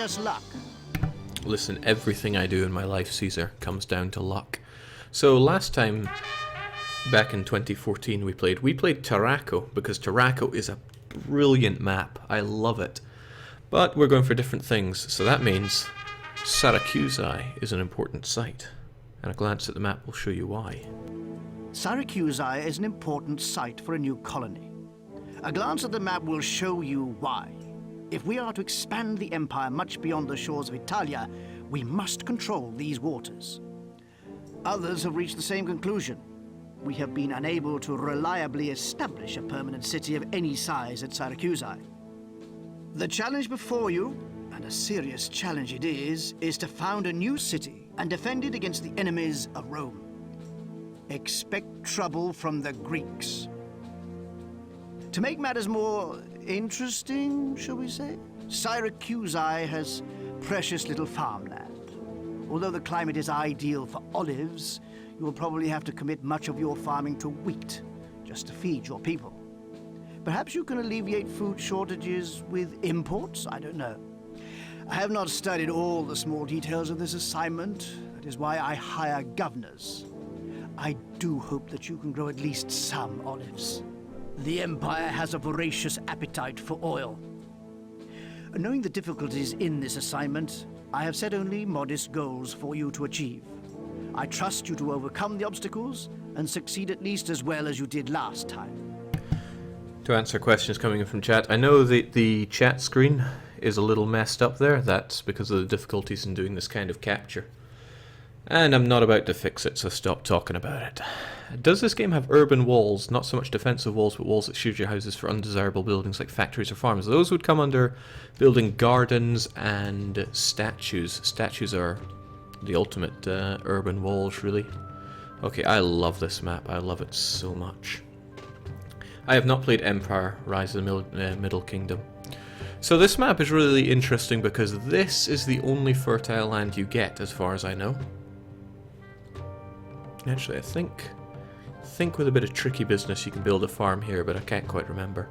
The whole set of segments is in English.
Just luck. Listen, everything I do in my life, Caesar, comes down to luck. So last time, back in 2014, we played Syracusae, because Syracusae is a brilliant map. I love it. But we're going for different things, so that means Syracusae is an important site. And a glance at the map will show you why. Syracusae is an important site for a new colony. A glance at the map will show you why. If we are to expand the empire much beyond the shores of Italia, we must control these waters. Others have reached the same conclusion. We have been unable to reliably establish a permanent city of any size at Syracusae. The challenge before you, and a serious challenge it is to found a new city and defend it against the enemies of Rome. Expect trouble from the Greeks. To make matters more interesting, shall we say, Syracusae has precious little farmland. Although the climate is ideal for olives, you will probably have to commit much of your farming to wheat, just to feed your people. Perhaps you can alleviate food shortages with imports? I don't know. I have not studied all the small details of this assignment. That is why I hire governors. I do hope that you can grow at least some olives. The Empire has a voracious appetite for oil. Knowing the difficulties in this assignment, I have set only modest goals for you to achieve. I trust you to overcome the obstacles and succeed at least as well as you did last time. To answer questions coming in from chat, I know the chat screen is a little messed up there. That's because of the difficulties in doing this kind of capture. And I'm not about to fix it, so stop talking about it. Does this game have urban walls? Not so much defensive walls, but walls that shield your houses for undesirable buildings like factories or farms. Those would come under building gardens and statues. Statues are the ultimate urban walls, really. Okay, I love this map. I love it so much. I have not played Empire, Rise of the Middle Kingdom. So this map is really interesting because this is the only fertile land you get, as far as I know. Actually, I think with a bit of tricky business you can build a farm here, but I can't quite remember.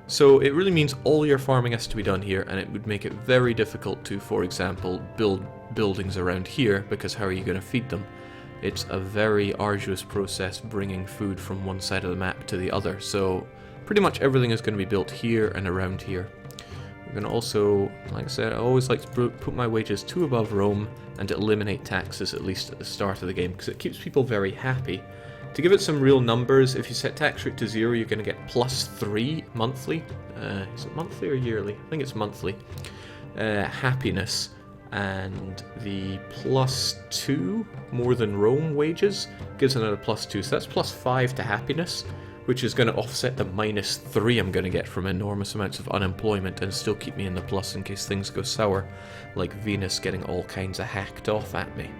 So it really means all your farming has to be done here, and it would make it very difficult to, for example, build buildings around here, because how are you going to feed them? It's a very arduous process bringing food from one side of the map to the other, so pretty much everything is going to be built here and around here. We're going to also, like I said, I always like to put my wages to above Rome and eliminate taxes, at least at the start of the game, because it keeps people very happy. To give it some real numbers, if you set tax rate to 0, you're going to get +3 monthly. Is it monthly or yearly? I think it's monthly. Happiness. And the +2, more than Rome wages, gives another +2. So that's +5 to happiness, which is going to offset the -3 I'm going to get from enormous amounts of unemployment and still keep me in the plus in case things go sour, like Venus getting all kinds of hacked off at me.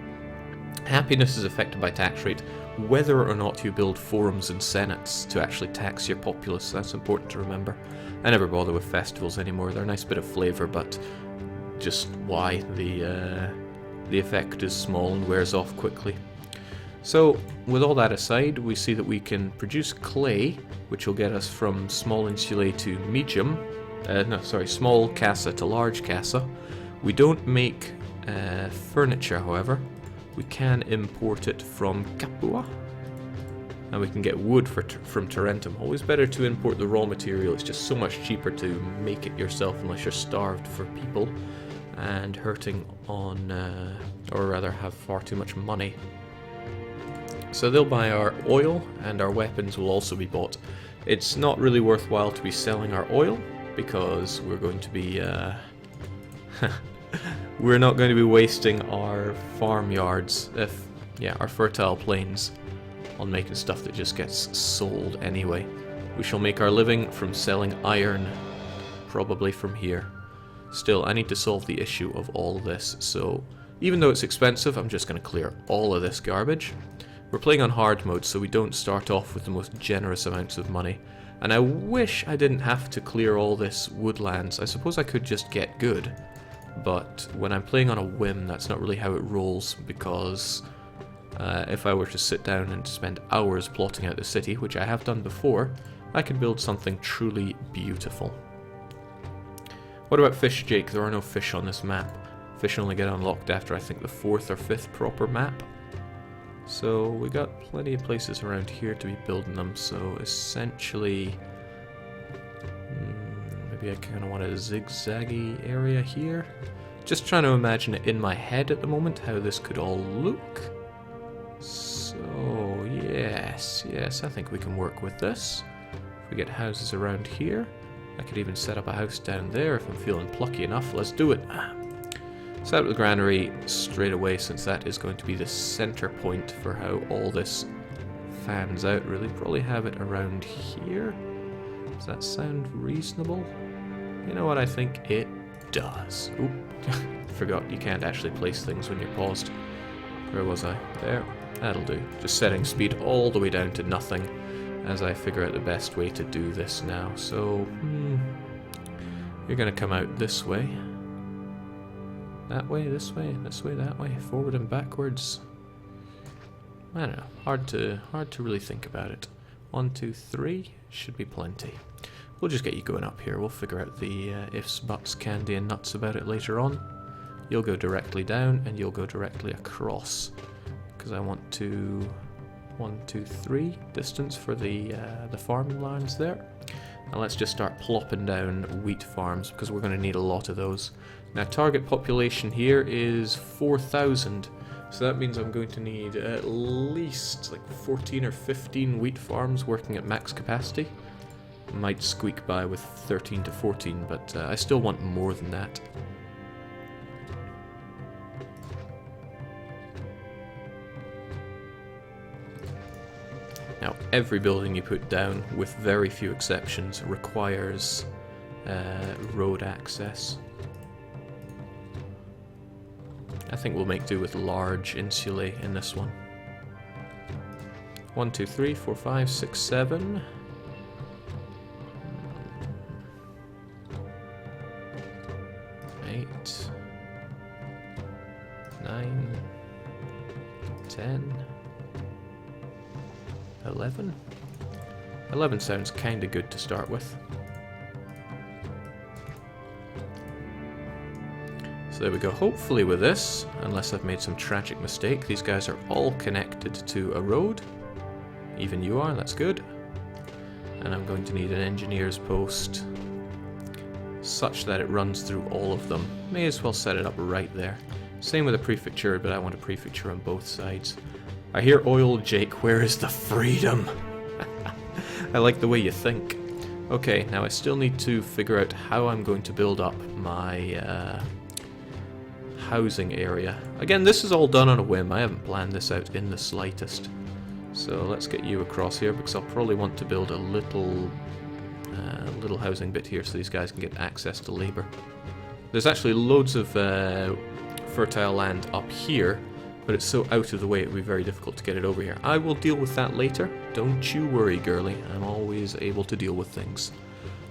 Happiness is affected by tax rate, whether or not you build forums and senates to actually tax your populace. That's important to remember. I never bother with festivals anymore. They're a nice bit of flavour, but just why? The effect is small and wears off quickly. So, with all that aside, we see that we can produce clay, which will get us from small insulae to medium. Small casa to large casa. We don't make furniture, however. We can import it from Capua. And we can get wood from Tarentum. Always better to import the raw material. It's just so much cheaper to make it yourself unless you're starved for people and hurting on, or rather have far too much money. So they'll buy our oil, and our weapons will also be bought. It's not really worthwhile to be selling our oil, because we're going to be... we're not going to be wasting our farmyards, our fertile plains, on making stuff that just gets sold anyway. We shall make our living from selling iron, probably from here. Still, I need to solve the issue of all this, so even though it's expensive, I'm just going to clear all of this garbage. We're playing on hard mode, so we don't start off with the most generous amounts of money. And I wish I didn't have to clear all this woodlands. I suppose I could just get good. But when I'm playing on a whim, that's not really how it rolls, because if I were to sit down and spend hours plotting out the city, which I have done before, I could build something truly beautiful. What about fish, Jake? There are no fish on this map. Fish only get unlocked after, I think, the 4th or 5th proper map. So we got plenty of places around here to be building them, so essentially... maybe I kind of want a zigzaggy area here. Just trying to imagine it in my head at the moment, how this could all look. So, yes, I think we can work with this. If we get houses around here, I could even set up a house down there if I'm feeling plucky enough. Let's do it. Set up the granary straight away, since that is going to be the center point for how all this fans out, really. Probably have it around here. Does that sound reasonable? You know what, I think it does. Oop. Forgot you can't actually place things when you're paused. Where was I? There. That'll do. Just setting speed all the way down to nothing as I figure out the best way to do this now. So, you're going to come out this way. That way, this way, that way, forward and backwards. I don't know. Hard to really think about it. 1, 2, 3 should be plenty. We'll just get you going up here. We'll figure out the ifs, buts, candy, and nuts about it later on. You'll go directly down, and you'll go directly across. Because I want to 1, 2, 3 distance for the farming lands there. Now let's just start plopping down wheat farms, because we're going to need a lot of those. Now target population here is 4,000. So that means I'm going to need at least like 14 or 15 wheat farms working at max capacity. Might squeak by with 13 to 14, but I still want more than that. Now, every building you put down, with very few exceptions, requires road access. I think we'll make do with large insulae in this one. 1, 2, 3, 4, 5, 6, 7. 8, 9, 10, 11. 11 sounds kinda good to start with. So there we go. Hopefully with this, unless I've made some tragic mistake, these guys are all connected to a road. Even you are, that's good. And I'm going to need an engineer's post such that it runs through all of them. May as well set it up right there. Same with a prefecture, but I want a prefecture on both sides. I hear oil, Jake. Where is the freedom? I like the way you think. Okay, now I still need to figure out how I'm going to build up my housing area. Again, this is all done on a whim. I haven't planned this out in the slightest. So let's get you across here, because I'll probably want to build a little housing bit here so these guys can get access to labor. There's actually loads of fertile land up here, but it's so out of the way it would be very difficult to get it over here. I will deal with that later. Don't you worry, girly. I'm always able to deal with things.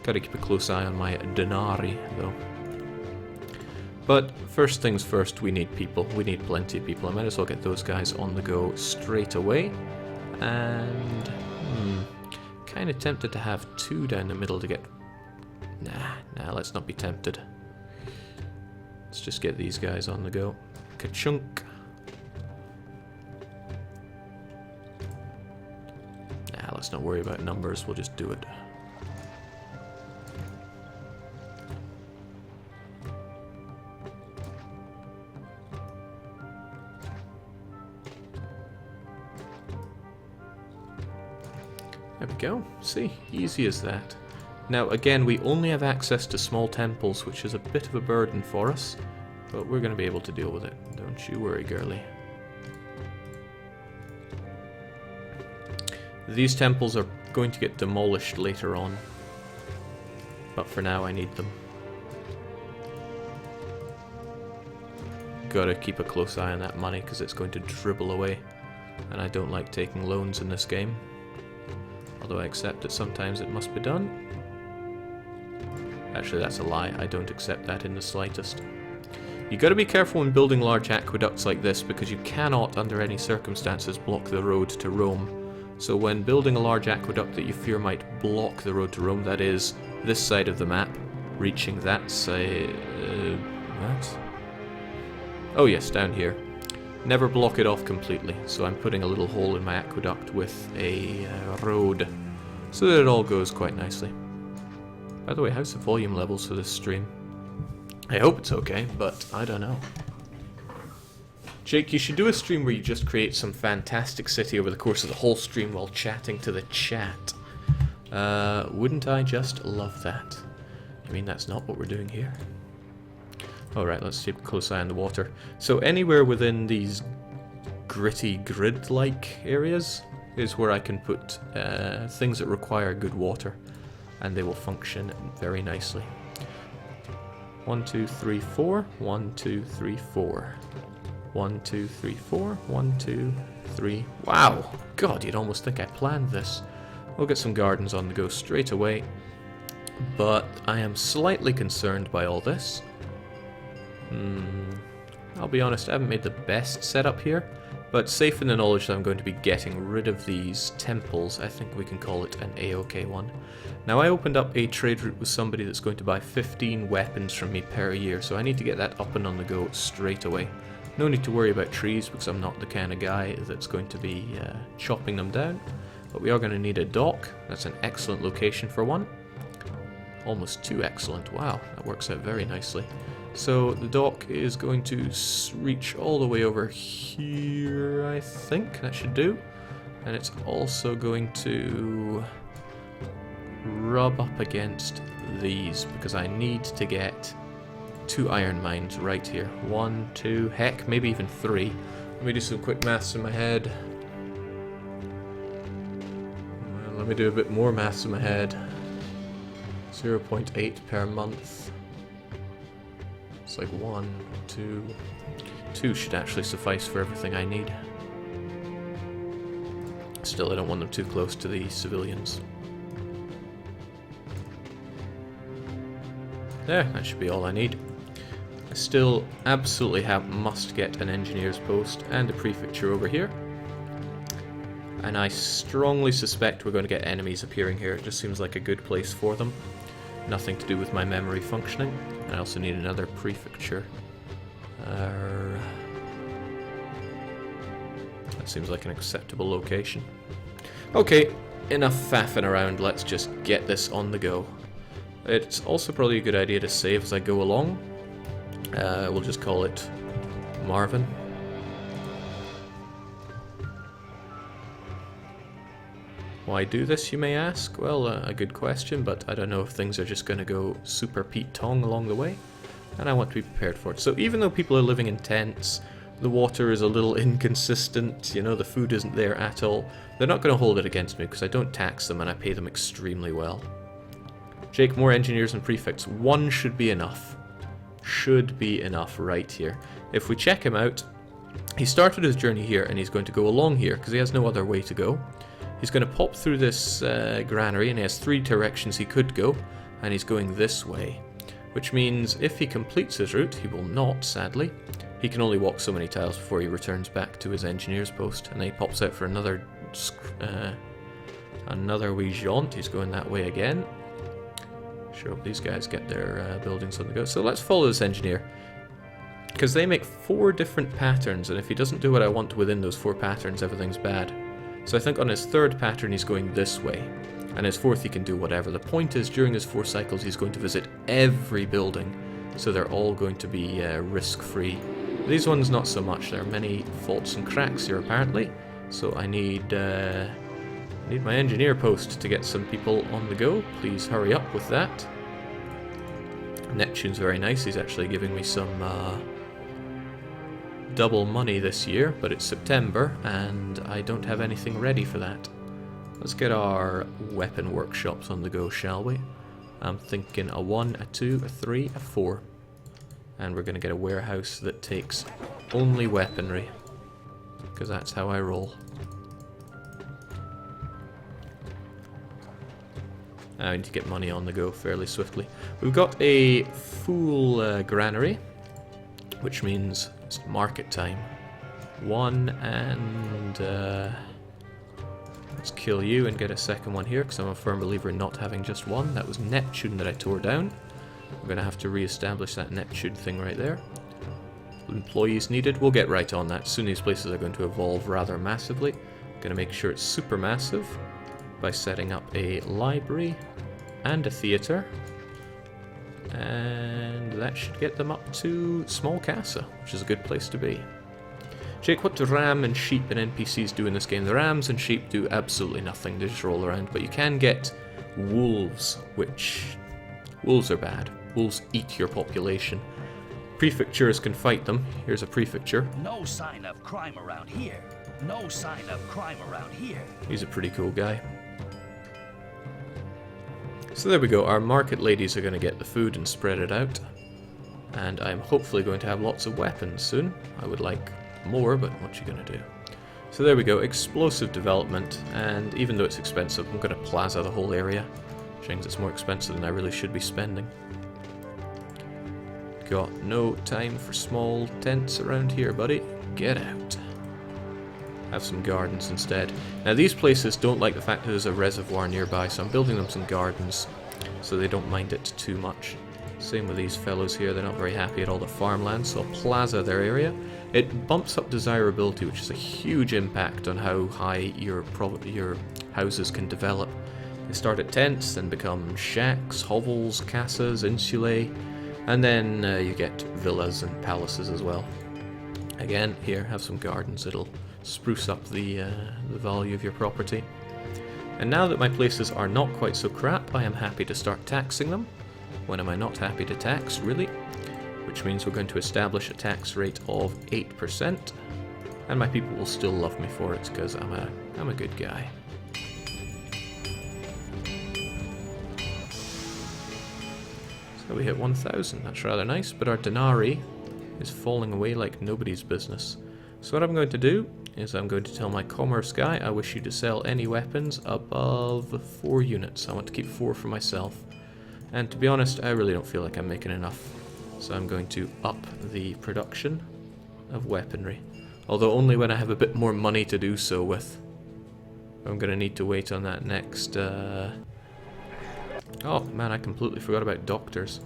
Gotta keep a close eye on my denari, though. But first things first, we need people. We need plenty of people. I might as well get those guys on the go straight away. And kind of tempted to have 2 down the middle to get... Nah, let's not be tempted. Let's just get these guys on the go. Ka-chunk. Nah, let's not worry about numbers. We'll just do it. There we go. See, easy as that. Now again, we only have access to small temples, which is a bit of a burden for us, but we're going to be able to deal with it. Don't you worry, girly. These temples are going to get demolished later on, but for now I need them. Gotta keep a close eye on that money, because it's going to dribble away, and I don't like taking loans in this game. Although I accept that sometimes it must be done. Actually, that's a lie. I don't accept that in the slightest. You gotta be careful when building large aqueducts like this, because you cannot, under any circumstances, block the road to Rome. So when building a large aqueduct that you fear might block the road to Rome, that is, this side of the map, reaching that say what? Oh yes, down here. Never block it off completely, so I'm putting a little hole in my aqueduct with a road, so that it all goes quite nicely. By the way, how's the volume levels for this stream? I hope it's okay, but I don't know. Jake, you should do a stream where you just create some fantastic city over the course of the whole stream while chatting to the chat. Wouldn't I just love that? I mean, that's not what we're doing here. Alright, let's keep a close eye on the water. So anywhere within these gritty grid-like areas is where I can put things that require good water, and they will function very nicely. 1, 2, 3, 4. 1, 2, 3, 4. 1, 2, 3, 4. 1, 2, 3. Wow! God, you'd almost think I planned this. We'll get some gardens on the go straight away, but I am slightly concerned by all this. I'll be honest, I haven't made the best setup here, but safe in the knowledge that I'm going to be getting rid of these temples. I think we can call it an A-OK one. Now, I opened up a trade route with somebody that's going to buy 15 weapons from me per year, so I need to get that up and on the go straight away. No need to worry about trees, because I'm not the kind of guy that's going to be chopping them down, but we are going to need a dock. That's an excellent location for one. Almost too excellent. Wow, that works out very nicely. So the dock is going to reach all the way over here, I think. That should do. And it's also going to rub up against these, because I need to get 2 iron mines right here. 1, 2, heck, maybe even 3. Let me do some quick maths in my head. Well, let me do a bit more maths in my head. 0.8 per month. It's like 1, 2... 2 should actually suffice for everything I need. Still, I don't want them too close to the civilians. There, that should be all I need. I still absolutely must get an engineer's post and a prefecture over here. And I strongly suspect we're going to get enemies appearing here. It just seems like a good place for them. Nothing to do with my memory functioning. I also need another prefecture. That seems like an acceptable location. Okay, enough faffing around, let's just get this on the go. It's also probably a good idea to save as I go along. We'll just call it Marvin. Why do this, you may ask? Well, a good question, but I don't know if things are just going to go super Pete Tong along the way, and I want to be prepared for it. So even though people are living in tents, the water is a little inconsistent, you know, the food isn't there at all, they're not going to hold it against me because I don't tax them and I pay them extremely well. Jake, more engineers and prefects. 1 should be enough. Should be enough right here. If we check him out, he started his journey here and he's going to go along here because he has no other way to go. He's going to pop through this granary, and he has 3 directions he could go, and he's going this way. Which means if he completes his route, he will not, sadly. He can only walk so many tiles before he returns back to his engineer's post, and then he pops out for another wee jaunt. He's going that way again. Sure hope these guys get their buildings on the go. So let's follow this engineer, because they make 4 different patterns, and if he doesn't do what I want within those 4 patterns, everything's bad. So I think on his 3rd pattern he's going this way, and his 4th he can do whatever. The point is, during his 4 cycles he's going to visit every building, so they're all going to be risk-free. These ones not so much. There are many faults and cracks here apparently, so I need my engineer post to get some people on the go. Please hurry up with that. Neptune's very nice. He's actually giving me some double money this year, but it's September and I don't have anything ready for that. Let's get our weapon workshops on the go, shall we? I'm thinking a 1, a 2, a 3, a 4. And we're going to get a warehouse that takes only weaponry, because that's how I roll. I need to get money on the go fairly swiftly. We've got a full granary, which means it's market time. 1 and... let's kill you and get a second one here, because I'm a firm believer in not having just one. That was Neptune that I tore down. We're going to have to re-establish that Neptune thing right there. Employees needed. We'll get right on that. Soon these places are going to evolve rather massively. Going to make sure it's super massive by setting up a library and a theatre. And that should get them up to small casa, which is a good place to be. Jake, what do ram and sheep and NPCs do in this game? The rams and sheep do absolutely nothing. They just roll around. But you can get wolves, which... wolves are bad. Wolves eat your population. Prefectures can fight them. Here's a prefecture. No sign of crime around here. No sign of crime around here. He's a pretty cool guy. So there we go. Our market ladies are going to get the food and spread it out. And I'm hopefully going to have lots of weapons soon. I would like more, but what you going to do? So there we go. Explosive development. And even though it's expensive, I'm going to plaza the whole area. Which means it's more expensive than I really should be spending. Got no time for small tents around here, buddy. Get out. Have some gardens instead. Now these places don't like the fact that there's a reservoir nearby, so I'm building them some gardens so they don't mind it too much. Same with these fellows here, they're not very happy at all the farmland, so I'll plaza their area. It bumps up desirability, which is a huge impact on how high your houses can develop. They start at tents, then become shacks, hovels, casas, insulae, and then you get villas and palaces as well. Again, here, have some gardens, it'll spruce up the value of your property. And now that my places are not quite so crap, I am happy to start taxing them. When am I not happy to tax, really? Which means we're going to establish a tax rate of 8%, and my people will still love me for it because I'm a good guy. So we hit 1,000, that's rather nice, but our denarii is falling away like nobody's business. So what I'm going to do is I'm going to tell my commerce guy I wish you to sell any weapons above 4 units. I want to keep 4 for myself. And to be honest, I really don't feel like I'm making enough. So I'm going to up the production of weaponry. Although only when I have a bit more money to do so with. I'm going to need to wait on that next... Oh man, I completely forgot about doctors.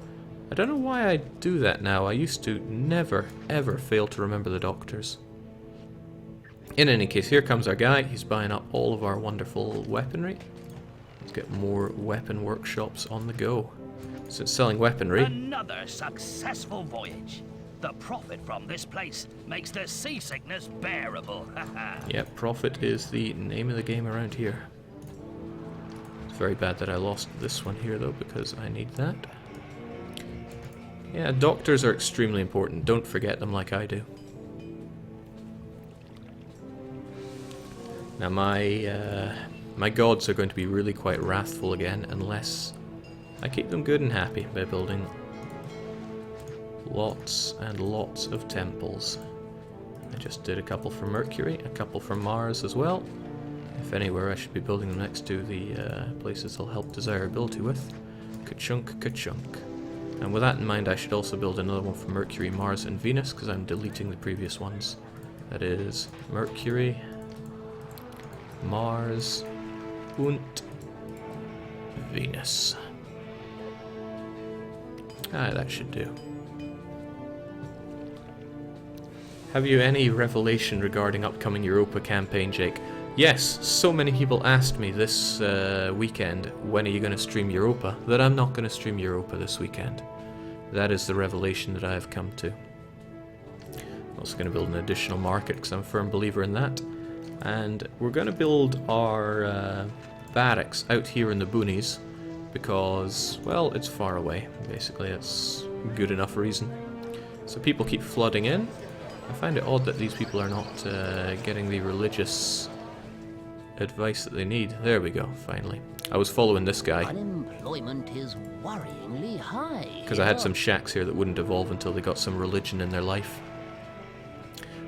I don't know why I do that now. I used to never, ever fail to remember the doctors. In any case, here comes our guy. He's buying up all of our wonderful weaponry. Let's get more weapon workshops on the go. Since selling weaponry... Another successful voyage. The profit from this place makes the seasickness bearable. Yep, profit is the name of the game around here. It's very bad that I lost this one here, though, because I need that. Yeah, doctors are extremely important. Don't forget them like I do. Now my gods are going to be really quite wrathful again unless I keep them good and happy by building lots and lots of temples. I just did a couple for Mercury, a couple for Mars as well. If anywhere, I should be building them next to the places they'll help desirability with. Ka-chunk, ka-chunk. And with that in mind, I should also build another one for Mercury, Mars, and Venus, because I'm deleting the previous ones. That is Mercury, Mars, und Venus. Ah, that should do. Have you any revelation regarding upcoming Europa campaign, Jake? Yes, so many people asked me this weekend, when are you going to stream Europa, that I'm not going to stream Europa this weekend. That is the revelation that I have come to. I'm also going to build an additional market, because I'm a firm believer in that. And we're going to build our barracks out here in the boonies, because, well, it's far away. Basically, it's a good enough reason. So people keep flooding in. I find it odd that these people are not getting the religious advice that they need. There we go, finally. I was following this guy. Unemployment is worryingly high. Because I had some shacks here that wouldn't evolve until they got some religion in their life.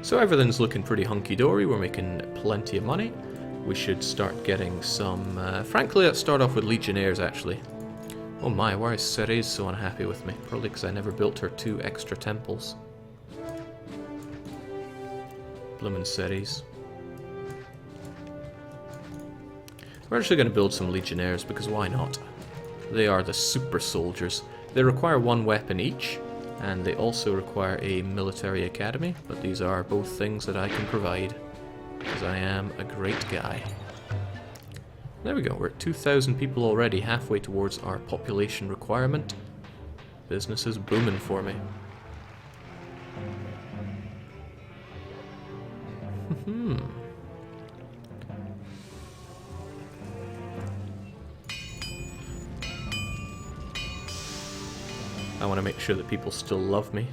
So everything's looking pretty hunky-dory. We're making plenty of money. We should start getting some... frankly, let's start off with legionnaires, actually. Oh my, why is Ceres so unhappy with me? Probably because I never built her 2 extra temples. Bloomin' Ceres. We're actually going to build some legionnaires, because why not? They are the super soldiers. They require one weapon each, and they also require a military academy, but these are both things that I can provide, because I am a great guy. There we go, we're at 2,000 people already, halfway towards our population requirement. Business is booming for me. I want to make sure that people still love me.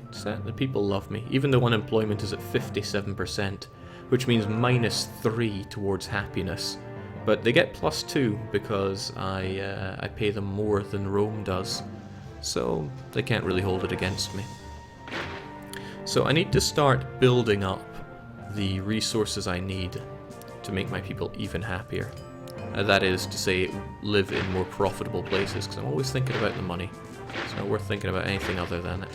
The people love me, even though unemployment is at 57%, which means -3 towards happiness. But they get +2 because I pay them more than Rome does, so they can't really hold it against me. So I need to start building up the resources I need to make my people even happier. That is to say, live in more profitable places, because I'm always thinking about the money. It's not worth thinking about anything other than it.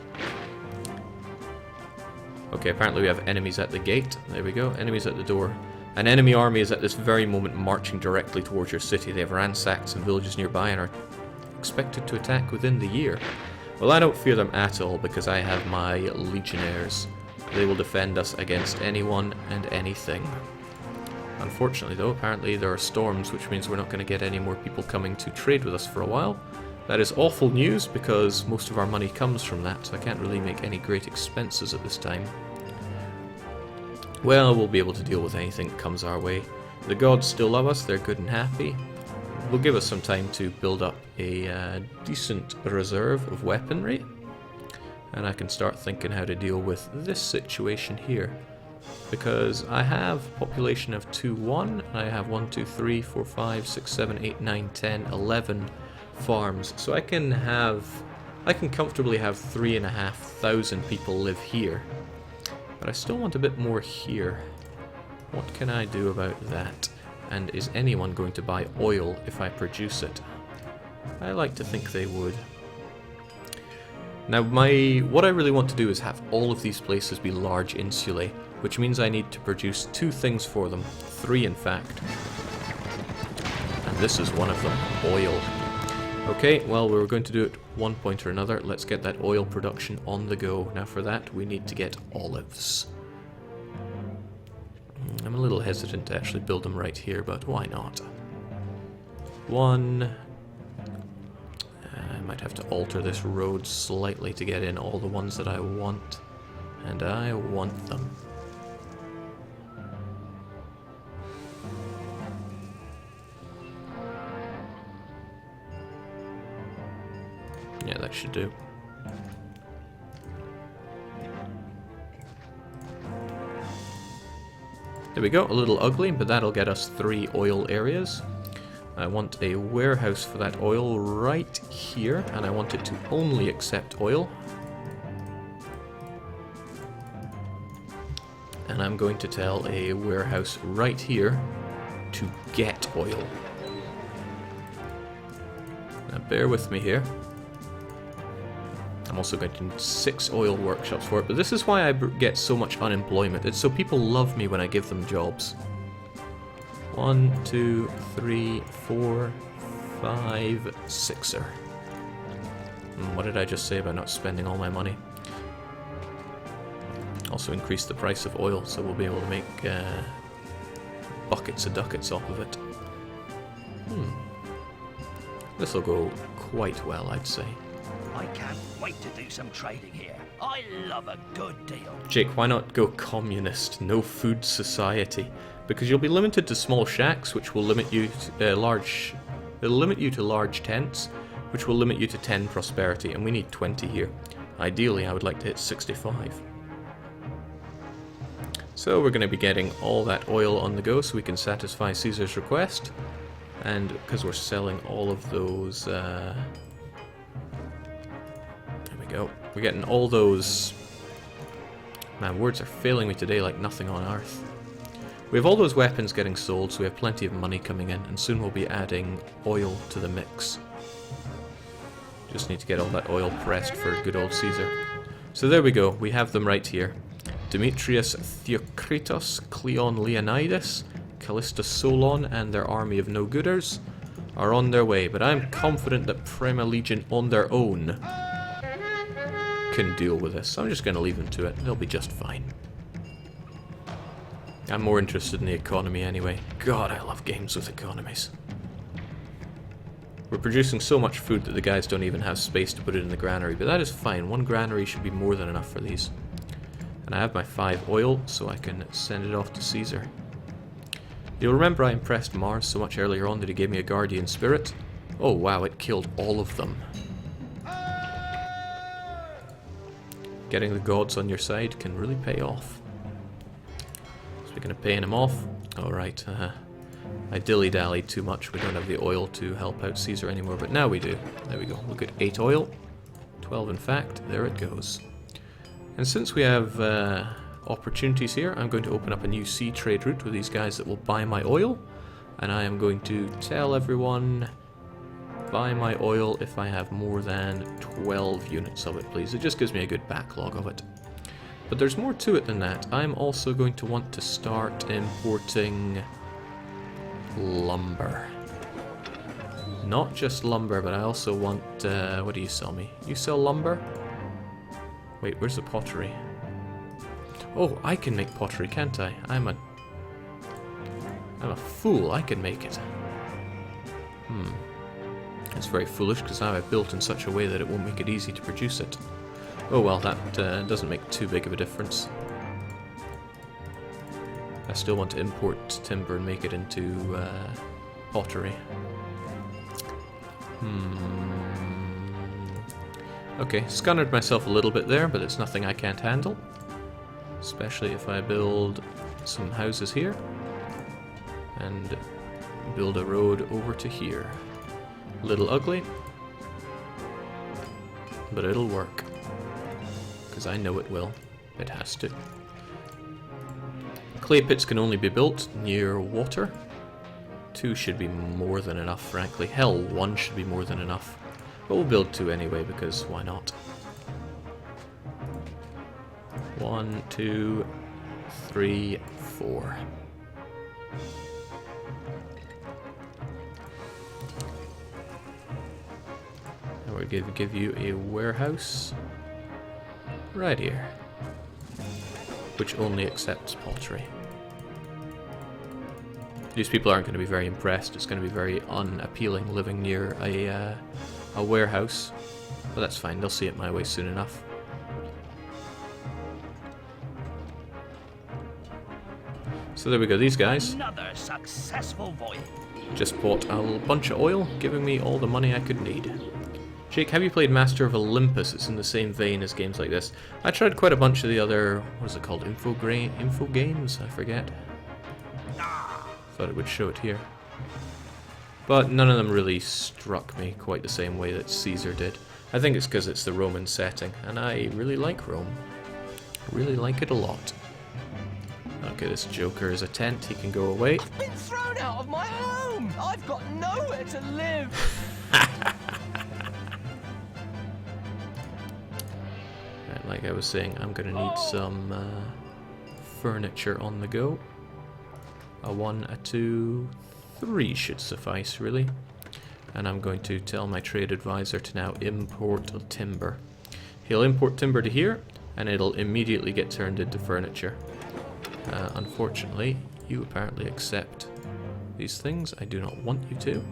Okay, apparently we have enemies at the gate. There we go, enemies at the door. An enemy army is at this very moment marching directly towards your city. They have ransacked some villages nearby and are expected to attack within the year. Well, I don't fear them at all because I have my legionnaires. They will defend us against anyone and anything. Unfortunately though, apparently there are storms, which means we're not going to get any more people coming to trade with us for a while. That is awful news because most of our money comes from that, so I can't really make any great expenses at this time. Well, we'll be able to deal with anything that comes our way. The gods still love us, they're good and happy. Will give us some time to build up a decent reserve of weaponry. And I can start thinking how to deal with this situation here. Because I have a population of 2-1, and I have 1, 2, 3, 4, 5, 6, 7, 8, 9, 10, 11 farms. So I can comfortably have 3,500 people live here. But I still want a bit more here. What can I do about that? And is anyone going to buy oil if I produce it? I like to think they would. Now what I really want to do is have all of these places be large insulae, which means I need to produce 2 things for them. 3 in fact. And this is one of them, oil. Okay, well we're going to do it one point or another. Let's get that oil production on the go. Now for that we need to get olives. I'm a little hesitant to actually build them right here, but why not? 1. I might have to alter this road slightly to get in all the ones that I want. And I want them. Yeah, that should do. There we go, a little ugly, but that'll get us 3 oil areas. I want a warehouse for that oil right here, and I want it to only accept oil. And I'm going to tell a warehouse right here to get oil. Now bear with me here. I'm also going to need 6 oil workshops for it, but this is why I get so much unemployment. It's so people love me when I give them jobs. 1, 2, 3, 4, 5, 6er. What did I just say about not spending all my money? Also increase the price of oil, so we'll be able to make buckets of ducats off of it. This will go quite well, I'd say. I can't wait to do some trading here. I love a good deal. Jake, why not go communist? No food society. Because you'll be limited to small shacks, which will limit you to large tents, which will limit you to 10 prosperity, and we need 20 here. Ideally, I would like to hit 65. So we're going to be getting all that oil on the go so we can satisfy Caesar's request. And because we're selling all of those... there we go. We're getting all those... Man, words are failing me today like nothing on earth. We have all those weapons getting sold, so we have plenty of money coming in, and soon we'll be adding oil to the mix. Just need to get all that oil pressed for good old Caesar. So there we go, we have them right here. Demetrius Theocritus, Cleon Leonidas, Callistus Solon, and their army of no-gooders are on their way, but I'm confident that Prima Legion on their own can deal with this. I'm just going to leave them to it. They'll be just fine. I'm more interested in the economy anyway. God, I love games with economies. We're producing so much food that the guys don't even have space to put it in the granary, but that is fine. 1 granary should be more than enough for these. And I have my 5 oil, so I can send it off to Caesar. You'll remember I impressed Mars so much earlier on that he gave me a guardian spirit. Oh wow, it killed all of them. Getting the gods on your side can really pay off. Speaking of paying him off, alright, I dilly-dallied too much. We don't have the oil to help out Caesar anymore, but now we do. There we go. Look at 8 oil. 12 in fact. There it goes. And since we have opportunities here, I'm going to open up a new sea trade route with these guys that will buy my oil. And I am going to tell everyone, buy my oil if I have more than 12 units of it, please. It just gives me a good backlog of it. But there's more to it than that. I'm also going to want to start importing lumber. Not just lumber, but I also want, what do you sell me? You sell lumber? Wait, where's the pottery? Oh, I can make pottery, can't I? I'm a fool, I can make it. It's very foolish, because now I've built in such a way that it won't make it easy to produce it. Oh well, that doesn't make too big of a difference. I still want to import timber and make it into pottery. Okay, scunnered myself a little bit there, but it's nothing I can't handle. Especially if I build some houses here. And build a road over to here. A little ugly, but it'll work. Because I know it will. It has to. Clay pits can only be built near water. 2 should be more than enough, frankly. Hell, 1 should be more than enough. But we'll build 2 anyway, because why not? 1, 2, 3, 4. And we're going to give you a warehouse right here, which only accepts pottery. These people aren't going to be very impressed. It's going to be very unappealing living near a warehouse, but that's fine. They'll see it my way soon enough. So there we go. These guys Another successful voyage. just bought a bunch of oil, giving me all the money I could need. Jake, have you played Master of Olympus? It's in the same vein as games like this. I tried quite a bunch of the other, what is it called, info games? I forget. Thought it would show it here. But none of them really struck me quite the same way that Caesar did. I think it's because it's the Roman setting, and I really like Rome. I really like it a lot. Okay, this Joker is a tent, he can go away. I've been thrown out of my home! I've got nowhere to live! Right, like I was saying, I'm gonna need some furniture on the go. A 1, a 2, 3 should suffice, really. And I'm going to tell my trade advisor to now import timber. He'll import timber to here, and it'll immediately get turned into furniture. Unfortunately, you apparently accept these things. I do not want you to.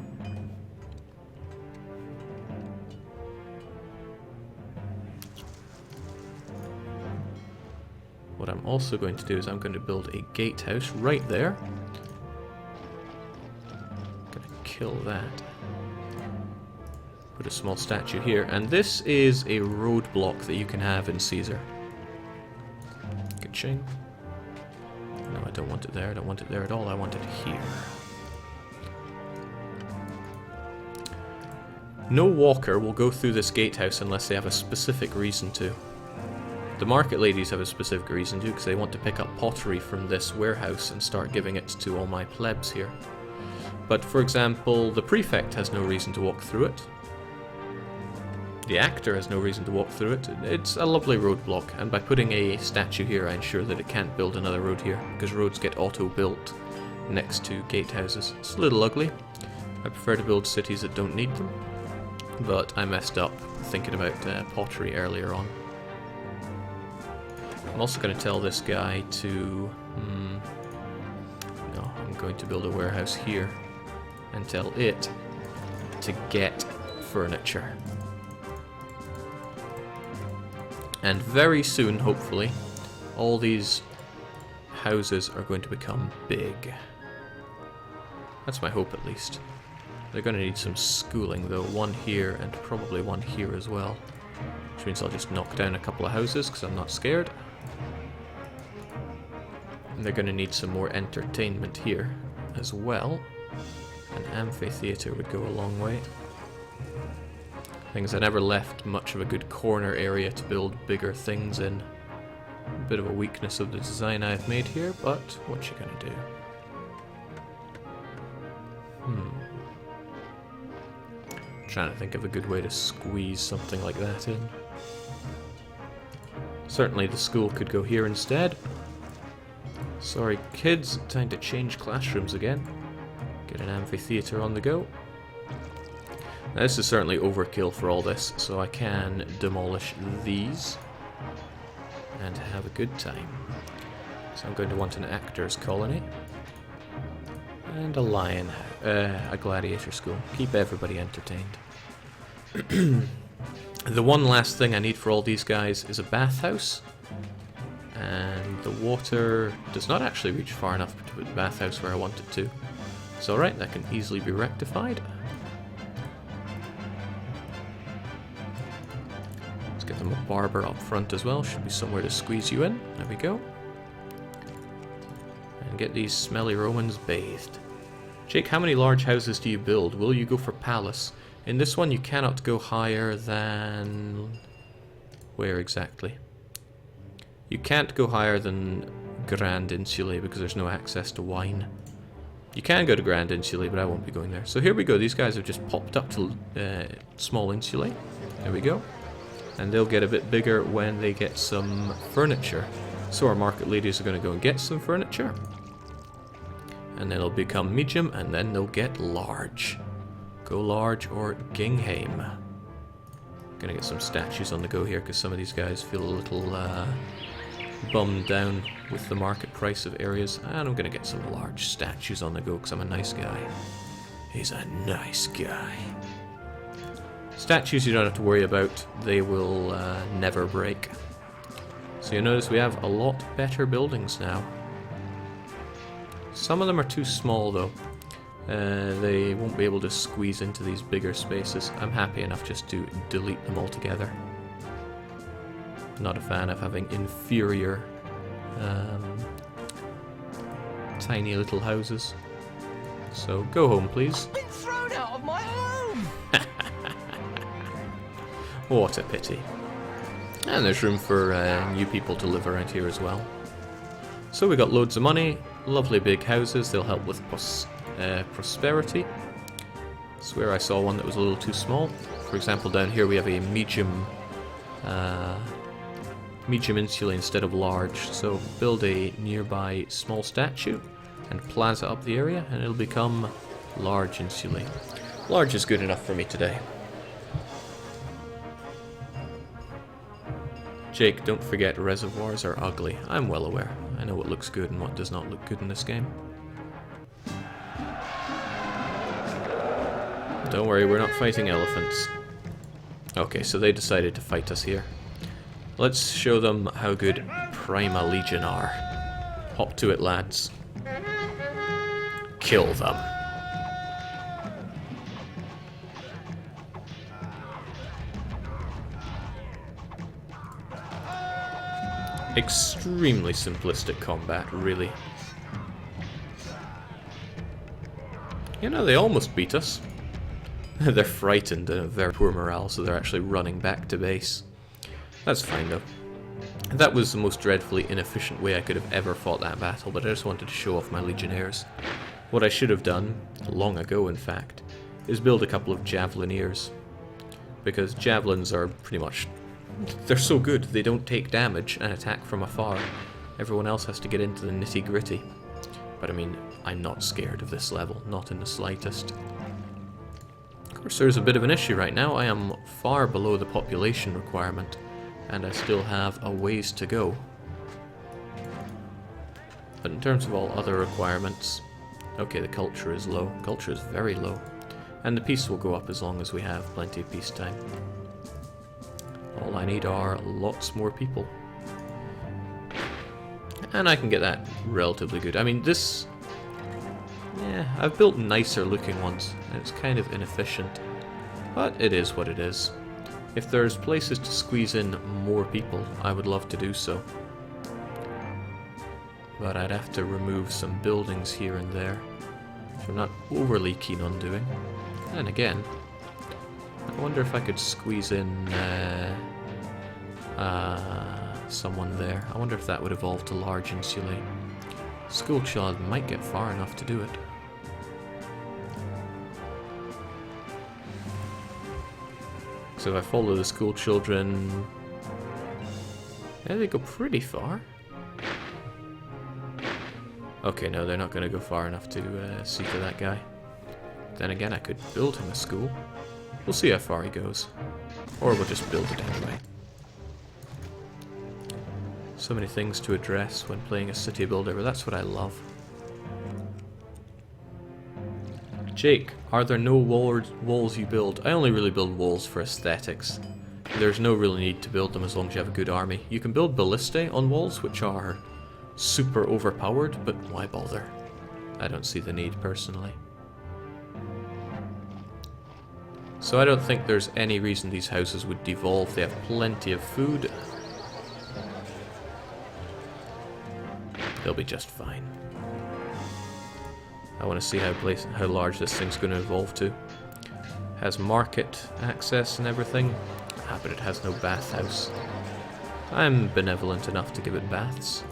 What I'm also going to do is I'm going to build a gatehouse right there. Gonna kill that. Put a small statue here, and this is a roadblock that you can have in Caesar. Ka-ching. No, I don't want it there. I don't want it there at all. I want it here. No walker will go through this gatehouse unless they have a specific reason to. The market ladies have a specific reason to, because they want to pick up pottery from this warehouse and start giving it to all my plebs here. But for example, the prefect has no reason to walk through it. The actor has no reason to walk through it. It's a lovely roadblock, and by putting a statue here I ensure that it can't build another road here, because roads get auto-built next to gatehouses. It's a little ugly. I prefer to build cities that don't need them, but I messed up thinking about pottery earlier on. I'm also going to tell this guy to... no, I'm going to build a warehouse here and tell it to get furniture. And very soon, hopefully, all these houses are going to become big. That's my hope, at least. They're going to need some schooling, though. One here and probably one here as well. Which means I'll just knock down a couple of houses because I'm not scared. And they're going to need some more entertainment here as well. An amphitheater would go a long way. Thing is, I never left much of a good corner area to build bigger things in. A bit of a weakness of the design I've made here, but what you gonna do? Trying to think of a good way to squeeze something like that in. Certainly the school could go here instead. Sorry kids, time to change classrooms again. Get an amphitheater on the go. Now, this is certainly overkill for all this, so I can demolish these and have a good time. So I'm going to want an actor's colony and a lion, a gladiator school. Keep everybody entertained. The one last thing I need for all these guys is a bathhouse, and the water does not actually reach far enough to put the bathhouse where I want it to. It's alright, that can easily be rectified. Get them a barber up front as well. Should be somewhere to squeeze you in. There we go. And get these smelly Romans bathed. Jake, how many large houses do you build? Will you go for palace? In this one you cannot go higher than... Where exactly? You can't go higher than Grand Insulae because there's no access to wine. You can go to Grand Insulae, but I won't be going there. So here we go. These guys have just popped up to small Insulae. There we go. And they'll get a bit bigger when they get some furniture. So our market ladies are going to go and get some furniture. And then it'll become medium, and then they'll get large. Go large or Gingham. Gonna get some statues on the go here, because some of these guys feel a little bummed down with the market price of areas. And I'm gonna get some large statues on the go, because I'm a nice guy. He's a nice guy. Statues you don't have to worry about, they will never break. So you notice we have a lot better buildings now. Some of them are too small though. They won't be able to squeeze into these bigger spaces. I'm happy enough just to delete them altogether. Not a fan of having inferior tiny little houses. So go home please. I've been thrown out of my home! What a pity. And there's room for new people to live around here as well. So we got loads of money, lovely big houses, they'll help with prosperity. I swear I saw one that was a little too small. For example, down here we have a medium insulae instead of large. So build a nearby small statue and plaza up the area and it'll become large insulae. Large is good enough for me today. Jake, don't forget reservoirs are ugly. I'm well aware. I know what looks good and what does not look good in this game. Don't worry, we're not fighting elephants. Okay, so they decided to fight us here. Let's show them how good Prima Legion are. Hop to it, lads. Kill them. Extremely simplistic combat, really. You know, they almost beat us. They're frightened and have very poor morale, so they're actually running back to base. That's fine, though. That was the most dreadfully inefficient way I could have ever fought that battle, but I just wanted to show off my legionnaires. What I should have done, long ago in fact, is build a couple of javelineers. Because javelins are pretty much... they're so good, they don't take damage and attack from afar. Everyone else has to get into the nitty-gritty. But I mean, I'm not scared of this level, not in the slightest. Of course, there's a bit of an issue right now. I am far below the population requirement, and I still have a ways to go But in terms of all other requirements, okay, the culture is low. Culture is very low. And the peace will go up as long as we have plenty of peacetime. All I need are lots more people. And I can get that relatively good. I mean, this... yeah, I've built nicer looking ones, and it's kind of inefficient. But it is what it is. If there's places to squeeze in more people, I would love to do so. But I'd have to remove some buildings here and there, which I'm not overly keen on doing. And again, I wonder if I could squeeze in someone there. I wonder if that would evolve to large insulae. Schoolchild might get far enough to do it. So if I follow the school children, yeah, they go pretty far. Okay, no, they're not going to go far enough to see to that guy. Then again, I could build him a school. We'll see how far he goes. Or we'll just build it anyway. So many things to address when playing a city builder, but that's what I love. Jake, are there no walls you build? I only really build walls for aesthetics. There's no real need to build them as long as you have a good army. You can build ballistae on walls, which are super overpowered, but why bother? I don't see the need personally. So I don't think there's any reason these houses would devolve. They have plenty of food. They'll be just fine. I want to see how large this thing's going to evolve to. Has market access and everything. Ah, but it has no bathhouse. I'm benevolent enough to give it baths.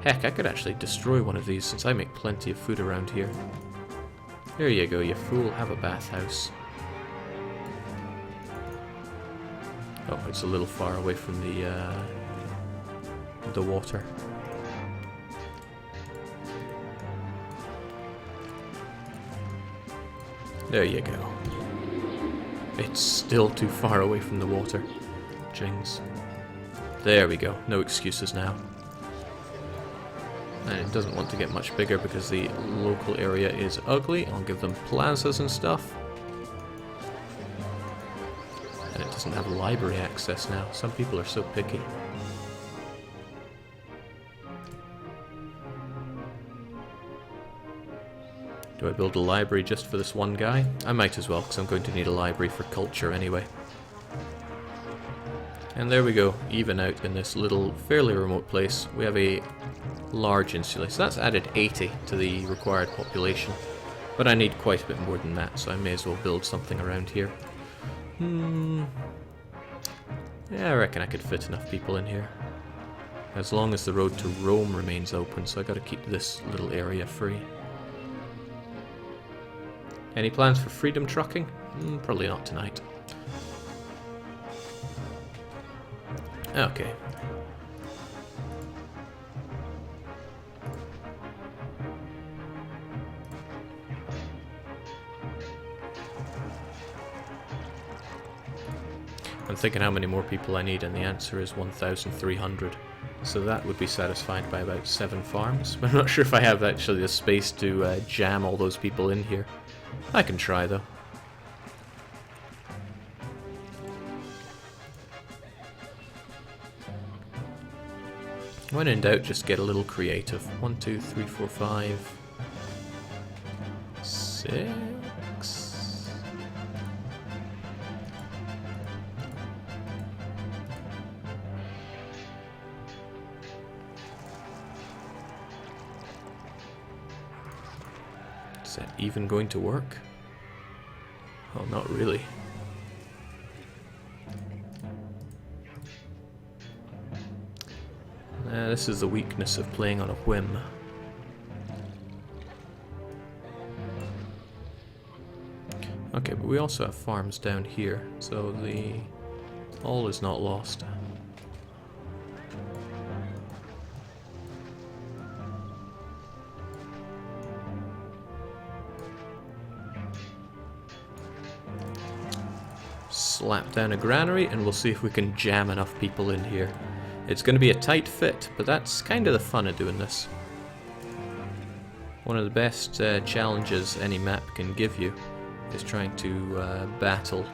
Heck, I could actually destroy one of these since I make plenty of food around here. There you go, you fool. Have a bathhouse. Oh, it's a little far away from the water. There you go. It's still too far away from the water. Jings. There we go. No excuses now. And it doesn't want to get much bigger because the local area is ugly. I'll give them plazas and stuff. And it doesn't have library access now. Some people are so picky. Do I build a library just for this one guy? I might as well, because I'm going to need a library for culture anyway. And there we go, even out in this little, fairly remote place, we have a large insulae. So that's added 80 to the required population. But I need quite a bit more than that, so I may as well build something around here. Yeah, I reckon I could fit enough people in here. As long as the road to Rome remains open, so I gotta keep this little area free. Any plans for freedom trucking? Probably not tonight. Okay. I'm thinking how many more people I need, and the answer is 1,300. So that would be satisfied by about 7 farms. But I'm not sure if I have actually the space to jam all those people in here. I can try though. When in doubt, just get a little creative. 1, 2, 3, 4, 5, 6. Is that even going to work? Oh, not really. This is the weakness of playing on a whim. Okay, but we also have farms down here, so all is not lost. Slap down a granary and we'll see if we can jam enough people in here. It's going to be a tight fit, but that's kind of the fun of doing this. One of the best challenges any map can give you is trying to battle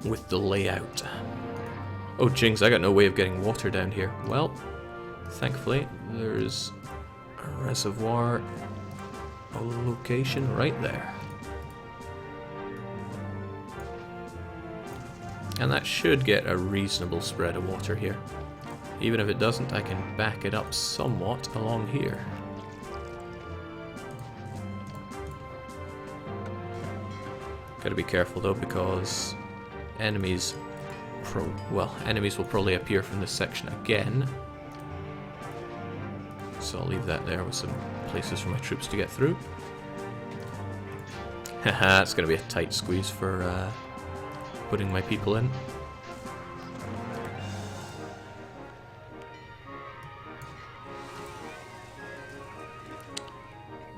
with the layout. Oh jinx, I got no way of getting water down here. Well, thankfully there's a reservoir location right there. And that should get a reasonable spread of water here. Even if it doesn't, I can back it up somewhat along here. Gotta be careful though, because enemies will probably appear from this section again. So I'll leave that there with some places for my troops to get through. Haha, it's gonna be a tight squeeze for putting my people in.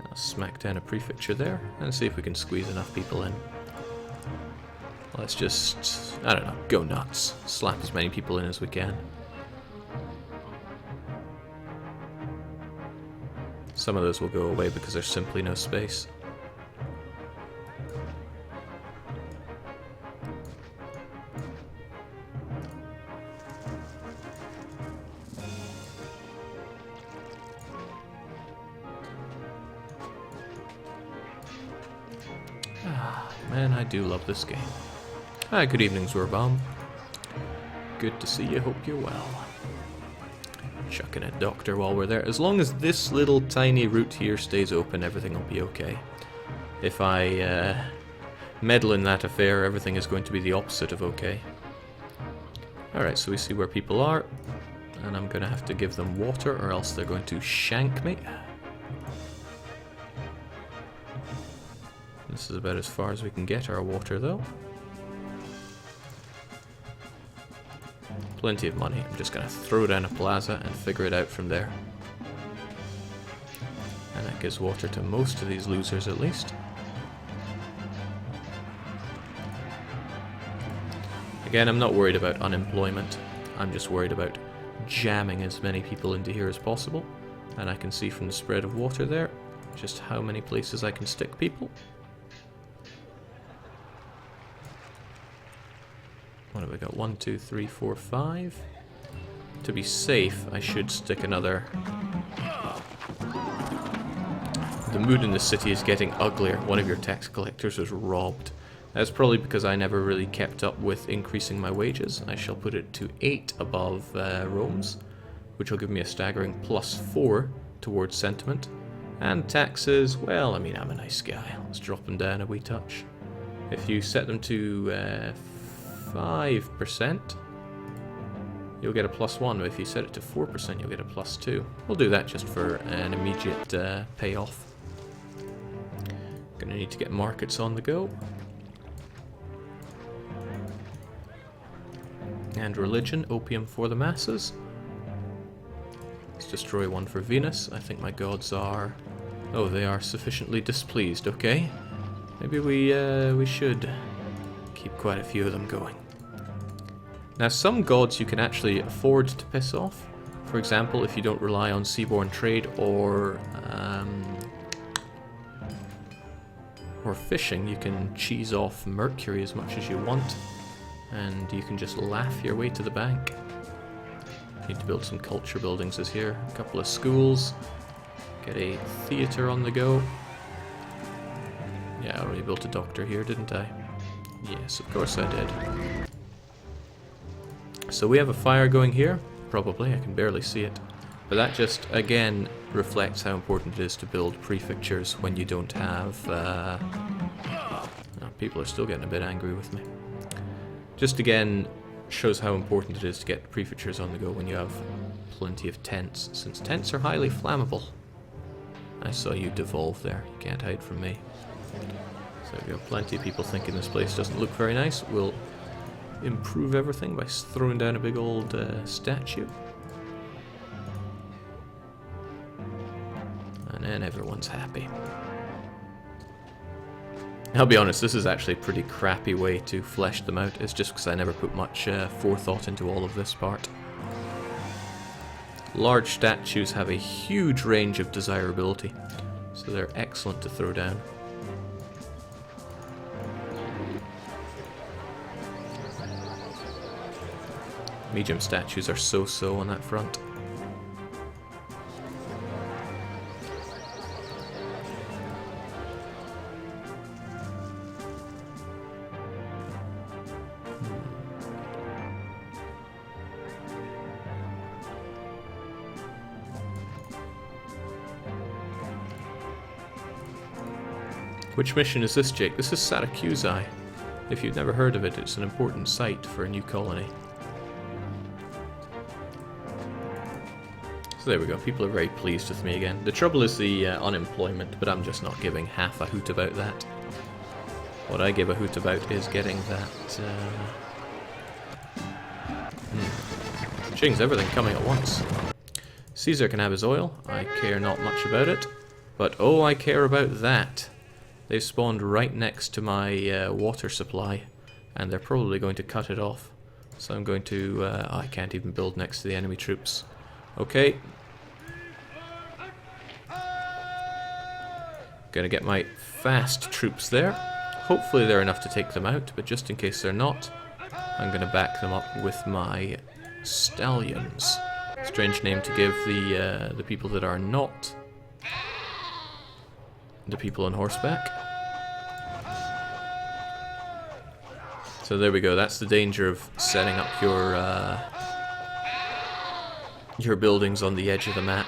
I'll smack down a prefecture there and see if we can squeeze enough people in. Let's just, I don't know, go nuts. Slap as many people in as we can. Some of those will go away because there's simply no space. Man, I do love this game. Hi, good evening, Zwerbaum. Good to see you, hope you're well. Chucking a doctor while we're there. As long as this little tiny route here stays open, everything will be okay. If I meddle in that affair, everything is going to be the opposite of okay. Alright, so we see where people are, and I'm going to have to give them water or else they're going to shank me. This is about as far as we can get our water though. Plenty of money. I'm just going to throw down a plaza and figure it out from there. And that gives water to most of these losers at least. Again, I'm not worried about unemployment. I'm just worried about jamming as many people into here as possible. And I can see from the spread of water there just how many places I can stick people. What have we got? 1, 2, 3, 4, 5. To be safe, I should stick another. The mood in the city is getting uglier. One of your tax collectors was robbed. That's probably because I never really kept up with increasing my wages. I shall put it to 8 above Rome's, which will give me a staggering +4 towards sentiment. And taxes, well, I mean, I'm a nice guy. Let's drop them down a wee touch. If you set them to 5%, you'll get a +1. But if you set it to 4%, you'll get a +2. We'll do that just for an immediate payoff. Gonna need to get markets on the go. And religion, opium for the masses. Let's destroy one for Venus. I think my gods are... Oh, they are sufficiently displeased, okay. Maybe we should keep quite a few of them going. Now, some gods you can actually afford to piss off. For example, if you don't rely on seaborne trade or fishing, you can cheese off Mercury as much as you want, and you can just laugh your way to the bank. Need to build some culture buildings this here. A couple of schools. Get a theatre on the go. Yeah, I already built a doctor here, didn't I? Yes, of course I did. So we have a fire going here. Probably, I can barely see it. But that just, again, reflects how important it is to build prefectures when you don't have... Oh, people are still getting a bit angry with me. Just again, shows how important it is to get prefectures on the go when you have plenty of tents, since tents are highly flammable. I saw you devolve there. You can't hide from me. So we have plenty of people thinking this place doesn't look very nice. We'll improve everything by throwing down a big old statue. And then everyone's happy. I'll be honest, this is actually a pretty crappy way to flesh them out. It's just because I never put much forethought into all of this part. Large statues have a huge range of desirability, so they're excellent to throw down. Medium statues are so-so on that front. Which mission is this, Jake? This is Syracusae. If you've never heard of it, it's an important site for a new colony. So there we go, people are very pleased with me again. The trouble is the unemployment, but I'm just not giving half a hoot about that. What I give a hoot about is getting that... Ching's everything coming at once. Caesar can have his oil, I care not much about it. But oh, I care about that. They've spawned right next to my water supply, and they're probably going to cut it off. So I'm going to... I can't even build next to the enemy troops. Okay. Gonna get my fast troops there. Hopefully they're enough to take them out, but just in case they're not, I'm gonna back them up with my stallions. Strange name to give the people that are not the people on horseback. So there we go, that's the danger of setting up your buildings on the edge of the map.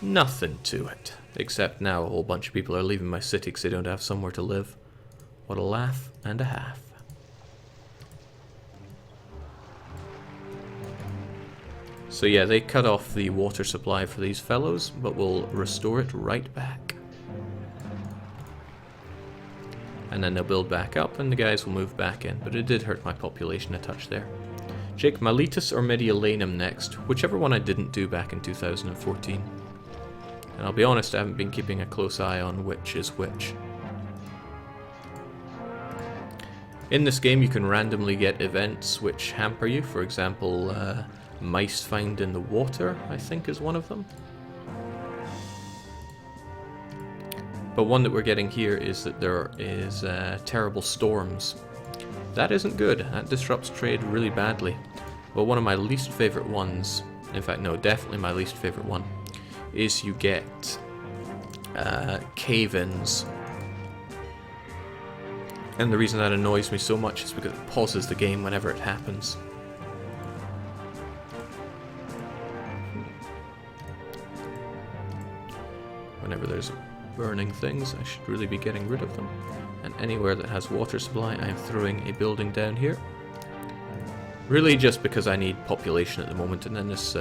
Nothing to it, except now a whole bunch of people are leaving my city because they don't have somewhere to live. What a laugh and a half. So yeah, they cut off the water supply for these fellows, but we'll restore it right back. And then they'll build back up and the guys will move back in, but it did hurt my population a touch there. Jake, Miletus or Mediolanum next, whichever one I didn't do back in 2014. And I'll be honest, I haven't been keeping a close eye on which is which. In this game you can randomly get events which hamper you, for example, mice found in the water, I think is one of them. But one that we're getting here is that there is terrible storms. That isn't good, that disrupts trade really badly. But one of my least favourite ones, in fact no, definitely my least favourite one, is you get cave-ins. And the reason that annoys me so much is because it pauses the game whenever it happens. Whenever there's burning things, I should really be getting rid of them. And anywhere that has water supply, I am throwing a building down here. Really just because I need population at the moment, and then this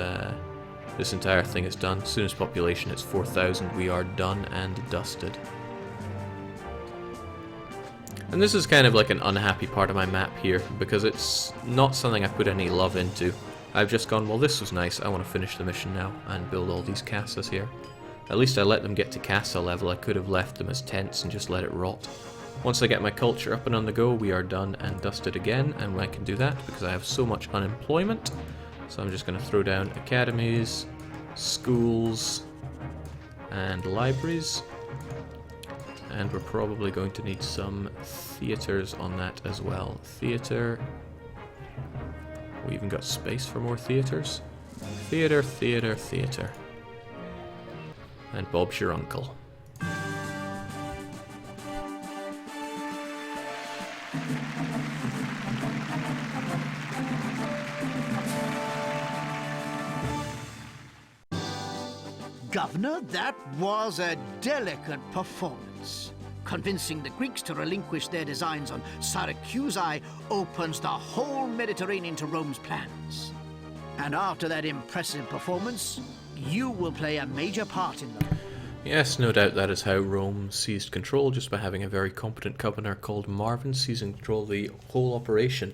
entire thing is done. As soon as population is 4,000, we are done and dusted. And this is kind of like an unhappy part of my map here, because it's not something I put any love into. I've just gone, well this was nice, I want to finish the mission now, and build all these castles here. At least I let them get to castle level, I could have left them as tents and just let it rot. Once I get my culture up and on the go, we are done and dusted again, and I can do that because I have so much unemployment. So I'm just going to throw down academies, schools, and libraries. And we're probably going to need some theatres on that as well. Theatre. We even got space for more theatres. Theatre, theatre, theatre. And Bob's your uncle. Governor, that was a delicate performance. Convincing the Greeks to relinquish their designs on Syracusae opens the whole Mediterranean to Rome's plans. And after that impressive performance, you will play a major part in them. Yes, no doubt that is how Rome seized control, just by having a very competent governor called Marvin seizing control of the whole operation.